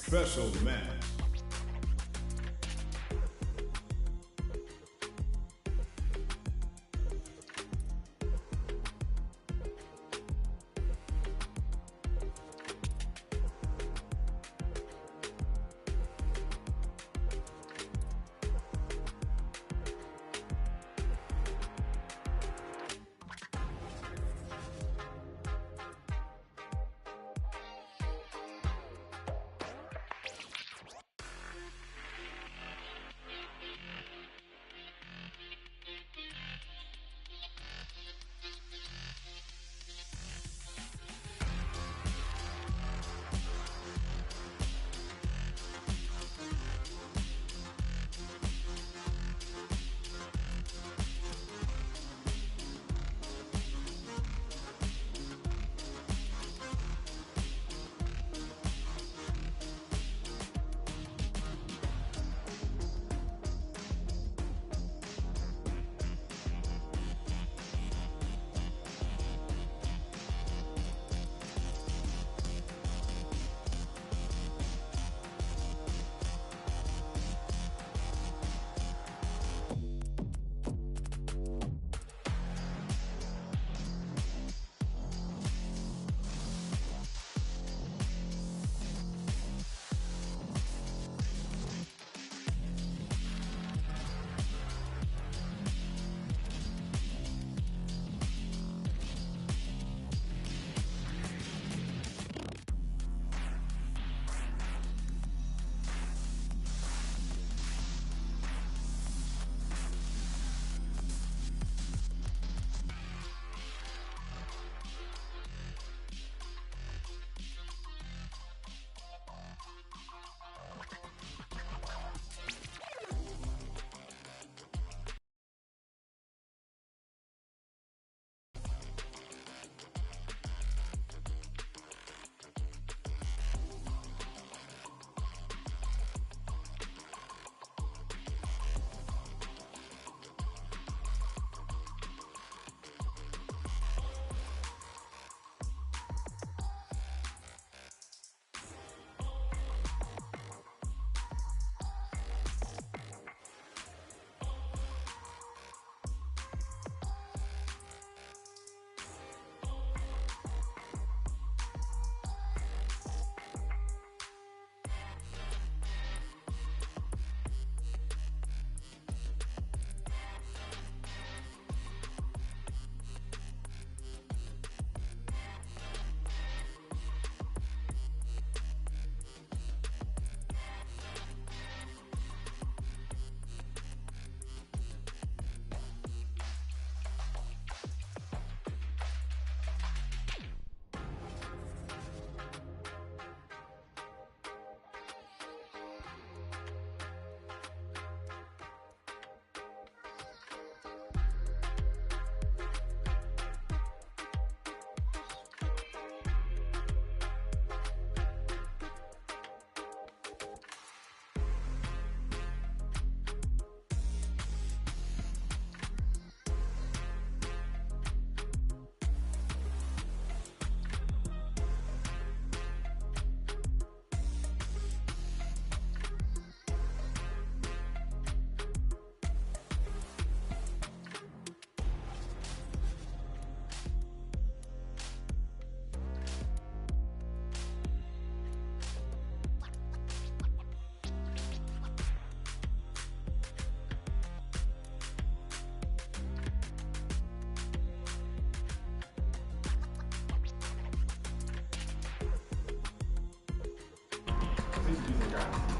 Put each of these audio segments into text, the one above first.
Special match.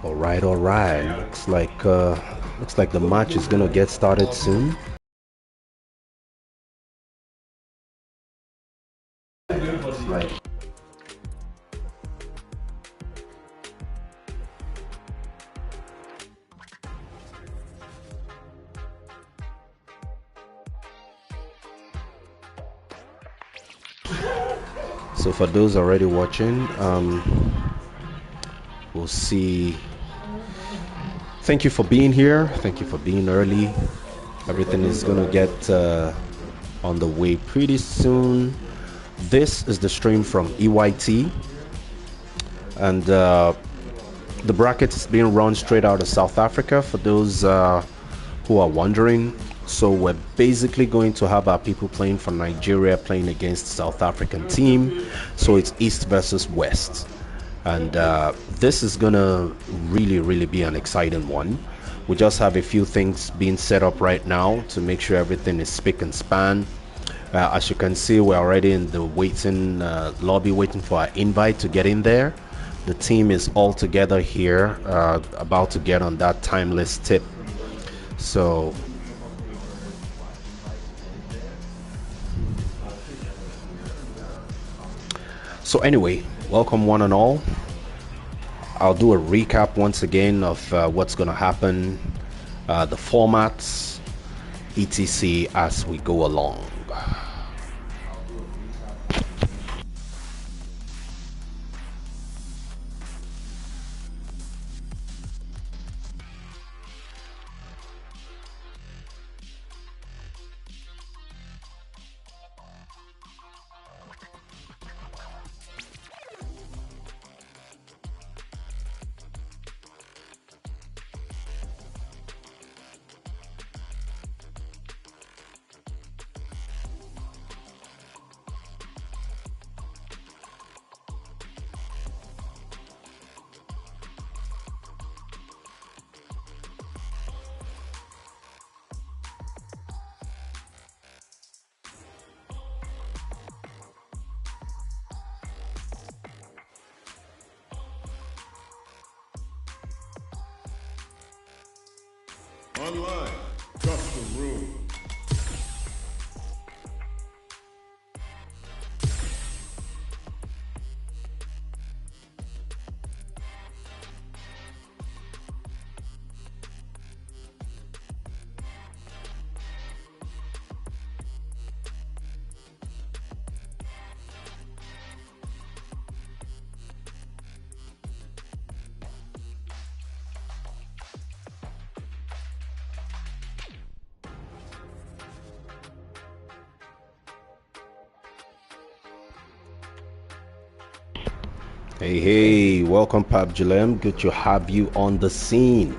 All right. Looks like the match is gonna get started soon. Like so for those already watching, we'll see. Thank you for being here. Thank you for being early. Everything is gonna get on the way pretty soon. This is the stream from EYT, and The bracket is being run straight out of South Africa for those who are wondering. So we're basically going to have our people playing for Nigeria playing against the South African team. So it's East versus West. And this is gonna really be an exciting one. We just have a few things being set up right now to make sure everything is spick and span. As you can see, we're already in the waiting lobby, waiting for our invite to get in there. The team is all together here, about to get on that timeless tip. So anyway, welcome one and all. I'll do a recap once again of what's going to happen, the formats, etc. as we go along. Online, custom room. Hey, welcome Pab Jalem. Good to have you on the scene.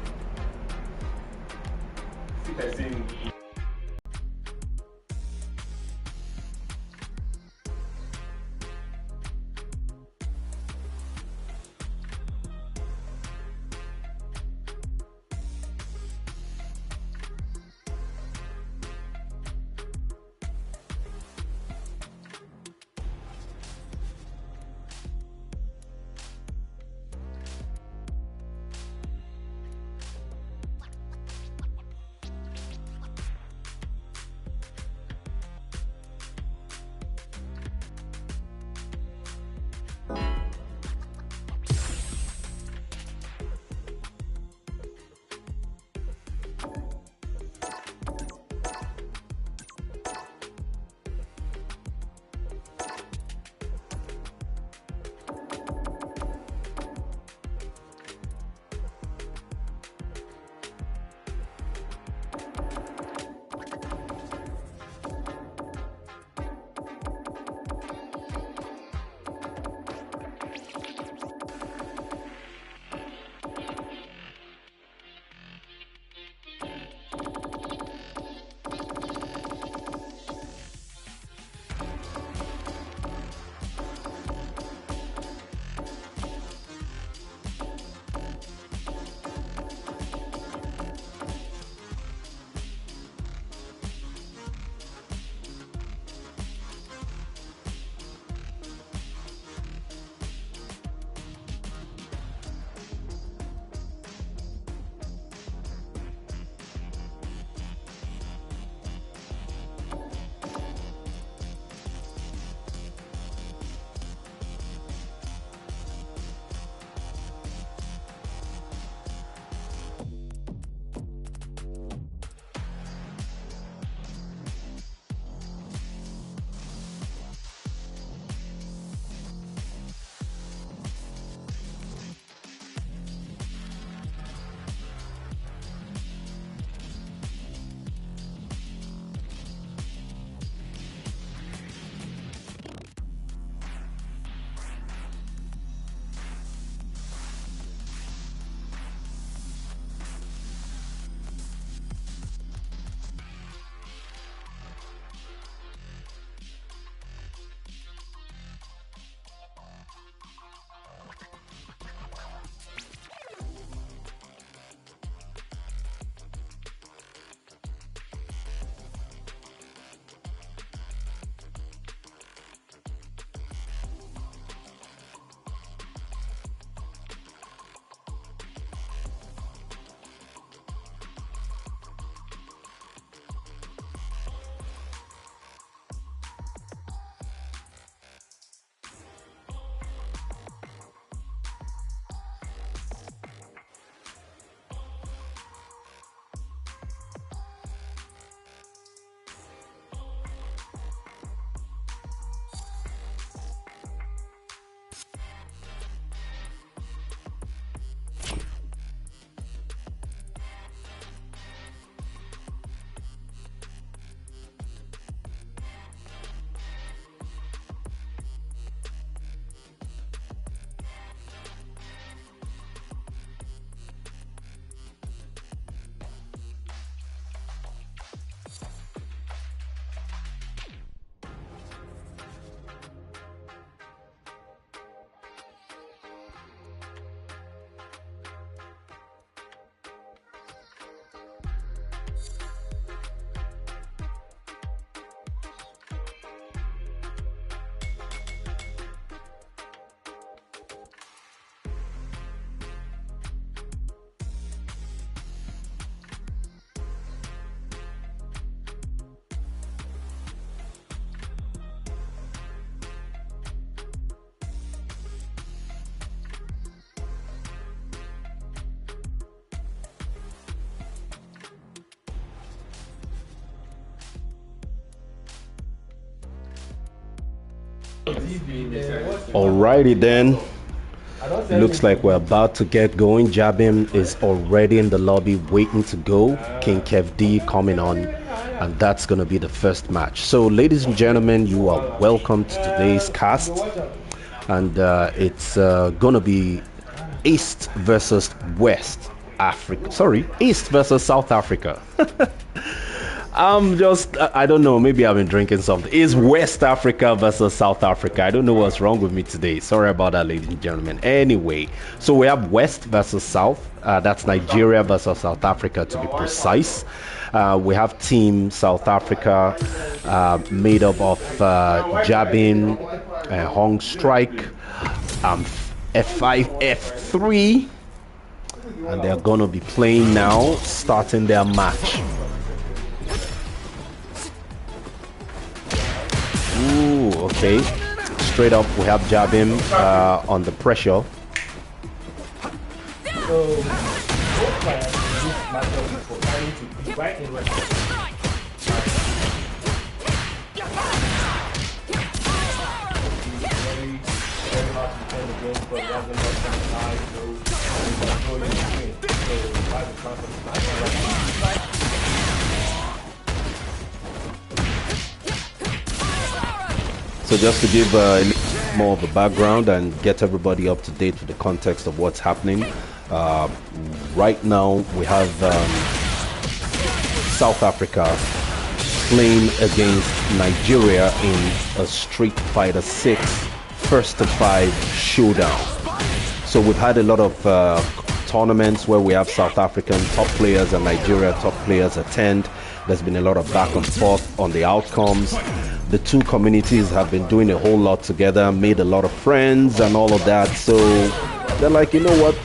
Alrighty then. Looks like we're about to get going. Jabim is already in the lobby waiting to go. King Kev D coming on, and that's going to be the first match. So ladies and gentlemen, you are welcome to today's cast, and it's going to be East versus West Africa. Sorry, East versus South Africa. I don't know, maybe I've been drinking something. Is West Africa versus South Africa. I don't know what's wrong with me today. Sorry about that, ladies and gentlemen. Anyway, so we have West versus South. That's Nigeria versus South Africa, to be precise. We have Team South Africa made up of Jabin, Hong Strike, F5 F3, and they're going to be playing now, starting their match. Ooh, okay. Straight up, we have Jabim on the pressure. So just to give a little more of a background and get everybody up to date with the context of what's happening, right now we have South Africa playing against Nigeria in a Street Fighter 6 first to 5 showdown. So we've had a lot of tournaments where we have South African top players and Nigeria top players attend. There's been a lot of back and forth on the outcomes. The two communities have been doing a whole lot together, made a lot of friends and all of that. So they're like, you know what?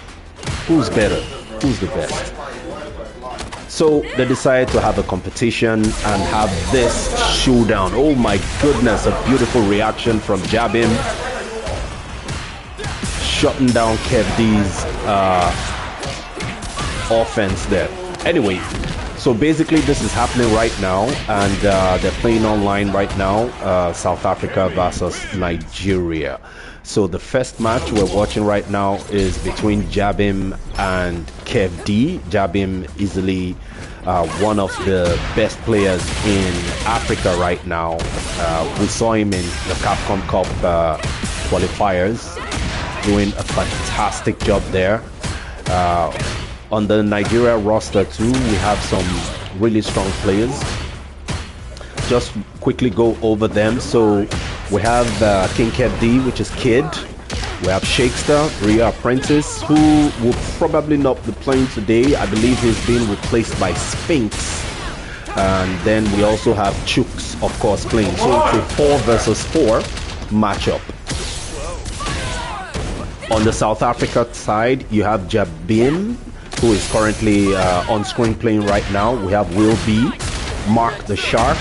Who's better? Who's the best? So they decided to have a competition and have this showdown. Oh my goodness, a beautiful reaction from Jabim. Shutting down Kev D's offense there. Anyway, so basically this is happening right now, and they're playing online right now, South Africa versus Nigeria. So the first match we're watching right now is between Jabim and Kev D. Jabim easily one of the best players in Africa right now. We saw him in the Capcom Cup qualifiers, doing a fantastic job there. On the Nigeria roster too, we have some really strong players. Just quickly go over them. So we have King Kev D, which is Kid. We have Shakespeare, Rio Apprentice, who will probably not be playing today. I believe he's being replaced by Sphinx. And then we also have Chooks, of course, playing. So it's a 4 versus 4 matchup. On the South Africa side, you have Jabim, who is currently on screen playing right now. We have Will B, Mark the Shark,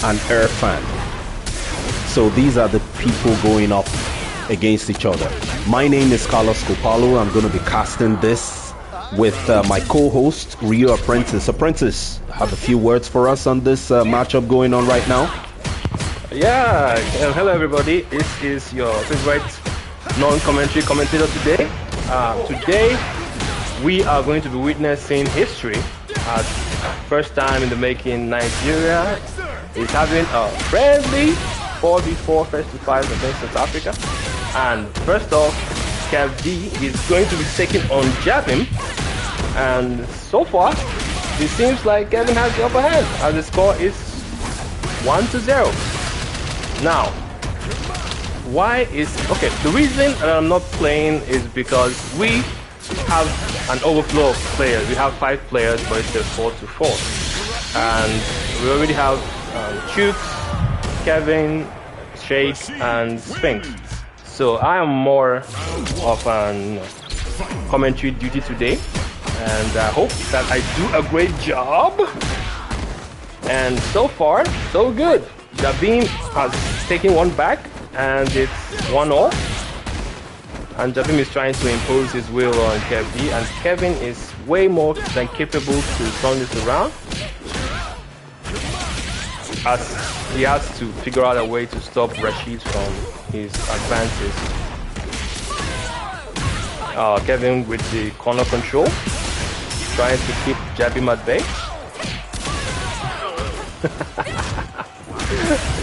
and Irfan. So these are the people going up against each other. My name is Carlos Copalo. I'm going to be casting this with my co-host, Rio Apprentice. Apprentice, have a few words for us on this matchup going on right now? Yeah, hello everybody. This is your favorite non-commentary commentator today. Today, we are going to be witnessing history. First time in the making, Nigeria is having a friendly 4v4 first to 5 against South Africa. And first off, Kev D is going to be taking on Jabim. And so far, it seems like Kevin has the upper hand, as the score is 1-0. Now, why is... Okay, the reason that I'm not playing is because we have an overflow of players. We have 5 players, but it's just 4-4. And we already have Chooks, Kevin, Shake, and Sphinx. So I am more of an commentary duty today, and I hope that I do a great job. And so far, so good. Jabim has taken one back, and it's 1-0. And Jabim is trying to impose his will on Kev D, and Kevin is way more than capable to turn this around. as he has to figure out a way to stop Rashid from his advances. Kevin with the corner control, trying to keep Jabim at bay.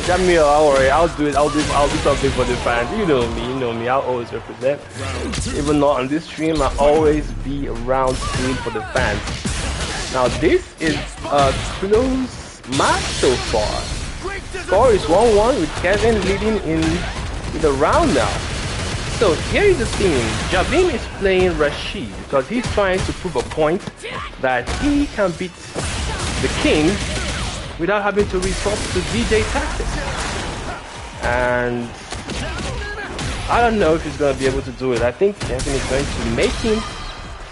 Jamil, don't worry, I'll do it. I'll do something for the fans. You know me. I'll always represent. Even not on this stream, I'll always be around screen for the fans. Now this is a close match so far. Score is 1-1 with Kevin leading in the round now. So here is the thing. Jabim is playing Rashid because he's trying to prove a point that he can beat the king without having to resort to DJ tactics. And I don't know if he's going to be able to do it. I think Kevin is going to make him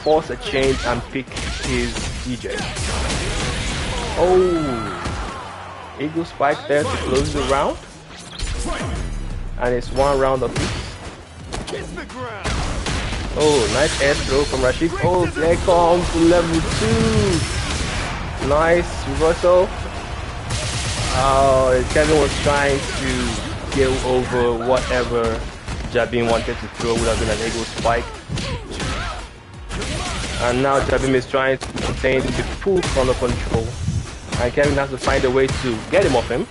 force a change and pick his DJ. Oh, Eagle spike there to close the round. And it's 1 round apiece. Oh, nice air throw from Rashid. Oh, there comes level 2. Nice reversal. Oh, Kevin was trying to get over whatever Jabim wanted to throw. Would have been an Eagle spike. And now Jabim is trying to maintain the full corner control. And Kevin has to find a way to get him off him.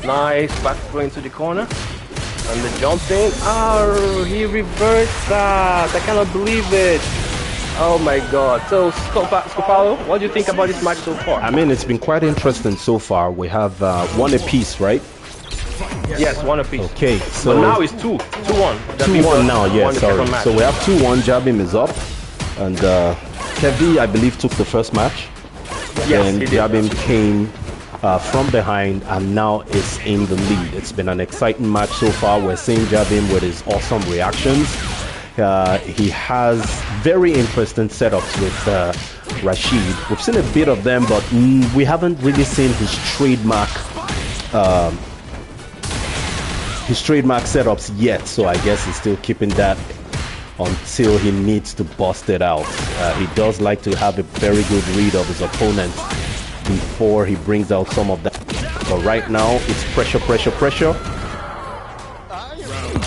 Nice back throw into the corner. And the jumping. Oh, he reversed that. I cannot believe it. Oh my god. So, Scopalo, what do you think about this match so far? I mean, it's been quite interesting so far. We have 1 apiece, right? Yes, 1 apiece. Okay, so but now it's 2-1. 2-1 now, yeah, sorry. So we have 2-1, Jabim is up. And Kevi, I believe, took the first match. Yes, then Jabim came from behind and now is in the lead. It's been an exciting match so far. We're seeing Jabim with his awesome reactions. He has very interesting setups with Rashid. We've seen a bit of them, but we haven't really seen his trademark setups yet. So I guess he's still keeping that until he needs to bust it out. He does like to have a very good read of his opponent before he brings out some of that. But right now, it's pressure.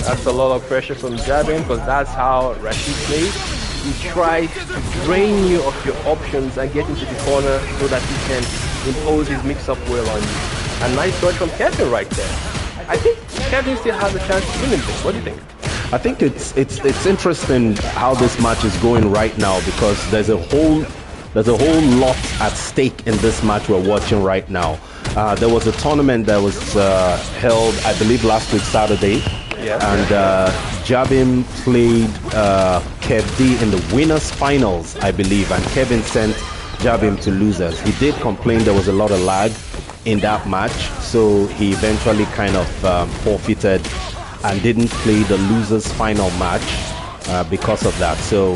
That's a lot of pressure from Jabim because that's how Rashid plays. He tries to drain you of your options and get into the corner so that he can impose his mix-up will on you. A nice dodge from Kevin right there. I think Kevin still has a chance to win this. What do you think? I think it's interesting how this match is going right now because there's a whole lot at stake in this match we're watching right now. There was a tournament that was held, I believe, last week Saturday. Yes, and Jabim played Kev D in the winners finals, I believe, and Kevin sent Jabim to losers. He did complain there was a lot of lag in that match, so he eventually kind of forfeited and didn't play the losers final match because of that. So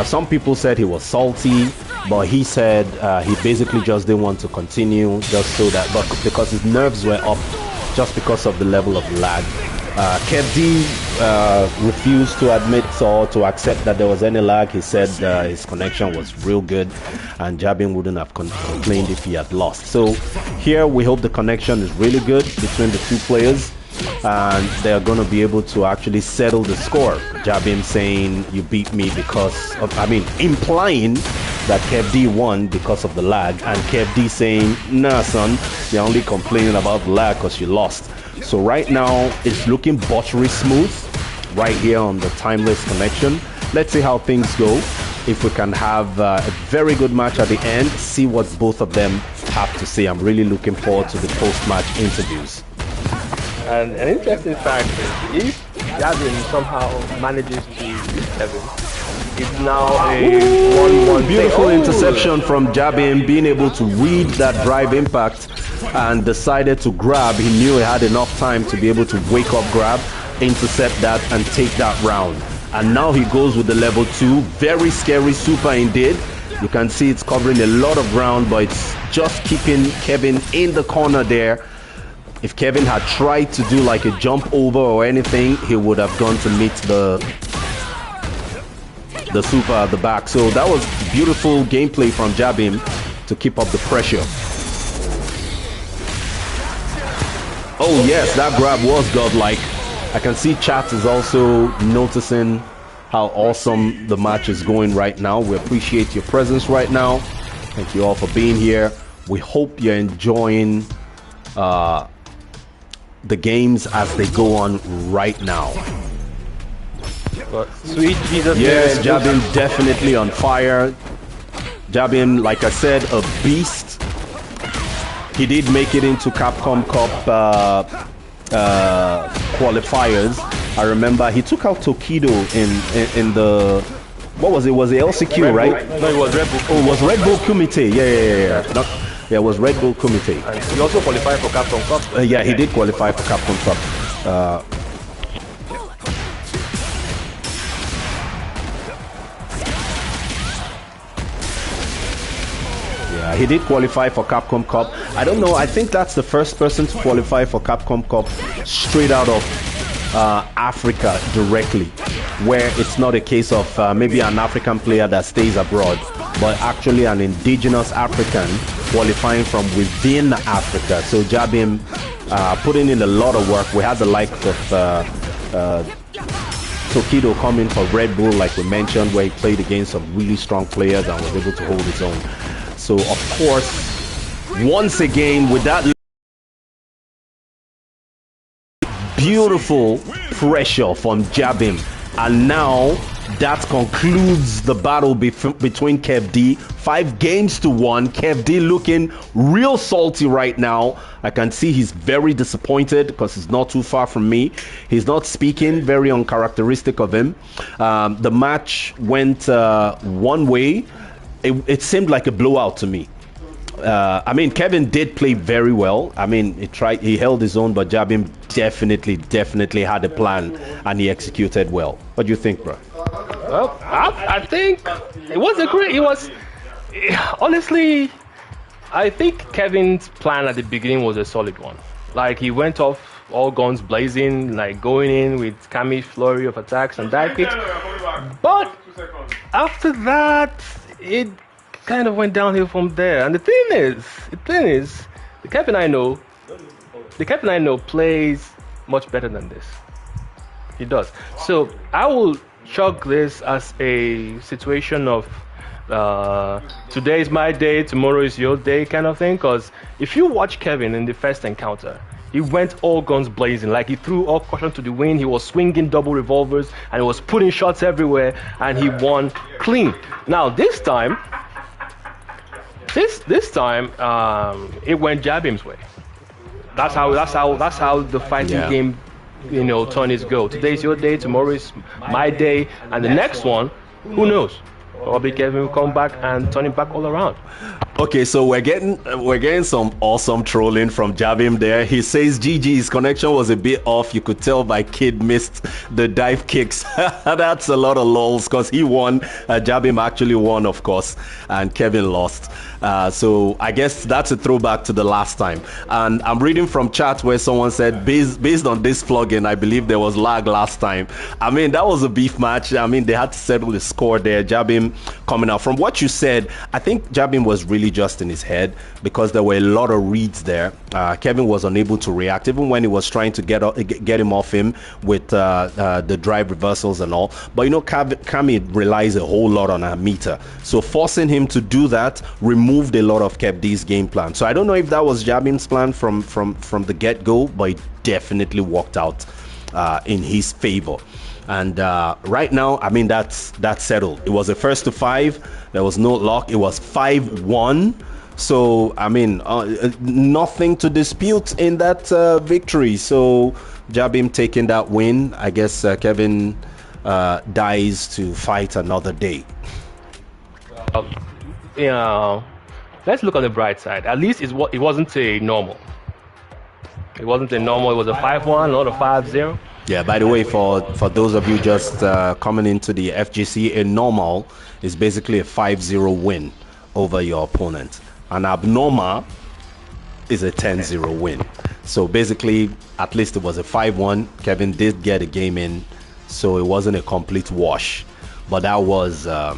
some people said he was salty, but he said he basically just didn't want to continue just so that, but because his nerves were up just because of the level of lag. Kev D refused to admit or to accept that there was any lag. He said his connection was real good and Jabim wouldn't have complained if he had lost. So here we hope the connection is really good between the two players and they're going to be able to actually settle the score. Jabim saying you beat me because of, implying that Kev D won because of the lag, and Kev D saying, nah son, you're only complaining about the lag because you lost. So right now it's looking buttery smooth right here on the timeless connection. Let's see how things go. If we can have a very good match at the end, see what both of them have to say. I'm really looking forward to the post-match interviews. And an interesting fact is, if Jabim somehow manages to beat Kevin, it's now a 1-1. Beautiful interception from Jabim, being able to read that drive impact and decided to grab. He knew he had enough time to be able to wake up, grab, intercept that and take that round. And now he goes with the level 2. Very scary super indeed. You can see it's covering a lot of ground, but it's just keeping Kevin in the corner there. If Kevin had tried to do like a jump over or anything, he would have gone to meet the super at the back. So that was beautiful gameplay from Jabim to keep up the pressure. Oh yes, that grab was godlike. I can see chat is also noticing how awesome the match is going right now. We appreciate your presence right now. Thank you all for being here. We hope you're enjoying the games as they go on right now. But sweet Jesus. Yes, Jabim definitely on fire. Jabim, like I said, a beast. He did make it into Capcom Cup qualifiers. I remember he took out Tokido in the, what was it? Was it LCQ, right? No, it was Red Bull. Oh, it was Red Bull Kumite. Yeah. Yeah, it was Red Bull Kumite. And he also qualified for Capcom Cup. Yeah, he did qualify for Capcom Cup. Yeah, he did qualify for Capcom Cup. I don't know. I think that's the first person to qualify for Capcom Cup straight out of Africa directly, where it's not a case of maybe an African player that stays abroad, but actually an indigenous African qualifying from within Africa. So Jabim putting in a lot of work. We had the likes of Tokido coming for Red Bull, like we mentioned, where he played against some really strong players and was able to hold his own. So of course, once again, with that beautiful pressure from Jabim, and now that concludes the battle between Kev D. 5-1. Kev D looking real salty right now. I can see he's very disappointed because he's not too far from me. He's not speaking, very uncharacteristic of him. The match went one way. It seemed like a blowout to me. I mean, Kevin did play very well. I mean, he held his own, but Jabim definitely had a plan and he executed well. What do you think, bro? Well, I think it was honestly, I think Kevin's plan at the beginning was a solid one. Like, he went off all guns blazing, like going in with Kami's flurry of attacks and dive kicks. But after that, it kind of went downhill from there. And the thing is, the Kevin I know plays much better than this. He does. So I will chalk this as a situation of today is my day, tomorrow is your day kind of thing. Because if you watch Kevin in the first encounter, he went all guns blazing, like he threw all caution to the wind. He was swinging double revolvers and he was putting shots everywhere, and he won clean. Now this time, it went Jabim's way. That's how the fighting game, tourneys go. Today's your day, tomorrow is my day, and the next one, who knows? Probably Kevin will come back and turn it back all around. Okay, so we're getting some awesome trolling from Jabim there. He says GG's connection was a bit off. You could tell my kid missed the dive kicks. That's a lot of lols because he won. Jabim actually won, of course, and Kevin lost. So I guess that's a throwback to the last time. And I'm reading from chat where someone said, based on this plugin, I believe there was lag last time. I mean, that was a beef match. I mean, they had to settle the score there. Jabim coming out. From what you said, I think Jabim was really just in his head because there were a lot of reads there. Kevin was unable to react even when he was trying to get him off him with the drive reversals and all. But Kami relies a whole lot on her meter, so forcing him to do that removed a lot of Kev D's game plan. So I don't know if that was Jabim's plan from the get-go, but it definitely worked out in his favor. And right now, I mean, that's settled. It was a 1-5. There was no lock. It was 5-1. So I mean, nothing to dispute in that victory. So Jabim taking that win. I guess Kevin dies to fight another day. Let's look on the bright side. At least it wasn't a normal. It wasn't a normal. It was a 5-1, not a 5-0. Yeah, by the way, for those of you just coming into the FGC, a normal is basically a 5-0 win over your opponent. An abnormal is a 10-0 win. So basically, at least it was a 5-1. Kevin did get a game in, so it wasn't a complete wash. But that was a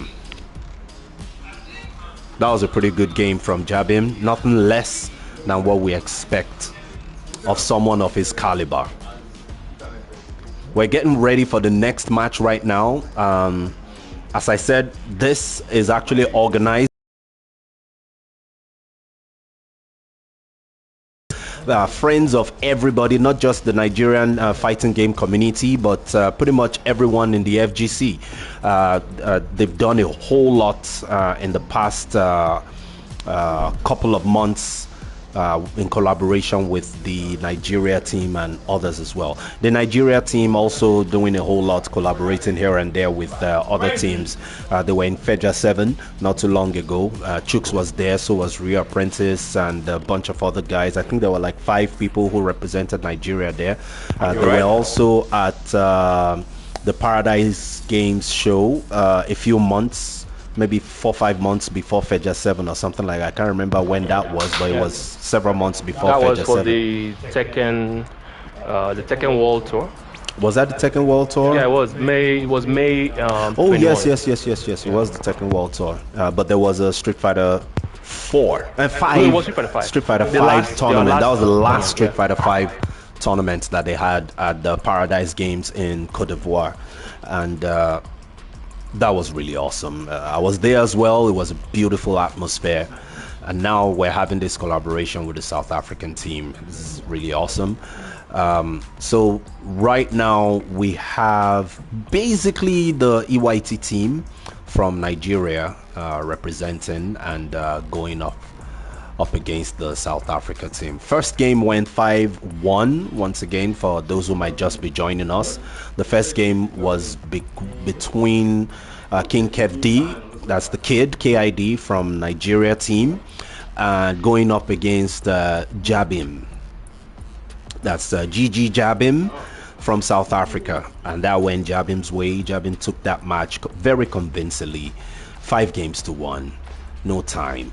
pretty good game from Jabim. Nothing less than what we expect of someone of his caliber. We're getting ready for the next match right now. As I said, this is actually organized. Friends of everybody, not just the Nigerian fighting game community, but pretty much everyone in the FGC. They've done a whole lot in the past couple of months in collaboration with the Nigeria team and others as well. The Nigeria team also doing a whole lot, collaborating here and there with other teams. They were in Fedja 7 not too long ago. Chooks was there, so was Rio Apprentice and a bunch of other guys. I think there were like 5 people who represented Nigeria there. They were also at the Paradise Games show a few months, maybe 4 or 5 months before Fedja 7 or something like that. I can't remember when that was, but it was several months before that Fedja 7. That was for the Tekken World Tour. Was that the Tekken World Tour? Yeah, it was May. It was May. Oh 21. yes. It was the Tekken World Tour, but there was a Street Fighter 4 and 5. No, it was Street Fighter 5. Street Fighter 5 tournament. That was the last Street Fighter 5 tournament that they had at the Paradise Games in Cote d'Ivoire, and that was really awesome. I was there as well. It was a beautiful atmosphere, and now we're having this collaboration with the South African team. This is really awesome. So right now we have basically the EYT team from Nigeria representing and going up against the South Africa team. First game went 5-1. Once again, for those who might just be joining us, the first game was between King Kev D, that's the kid KID from Nigeria team, going up against Jabim, that's GG Jabim from South Africa, and that went Jabim's way. Jabim took that match very convincingly, 5-1, no time.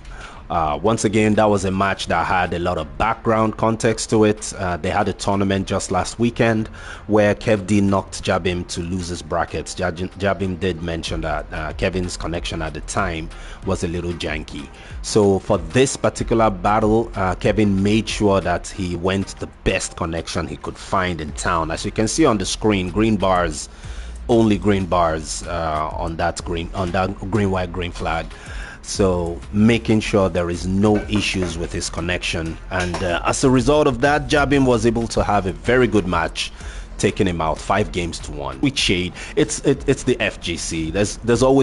Once again, that was a match that had a lot of background context to it. They had a tournament just last weekend where Kev D knocked Jabim to lose his brackets. Jabim did mention that Kevin's connection at the time was a little janky. So for this particular battle, Kevin made sure that he went the best connection he could find in town. As you can see on the screen, green bars, only green bars on that green white green flag. So making sure there is no issues with his connection, and as a result of that, Jabim was able to have a very good match, taking him out 5-1. With shade, it's the FGC. There's always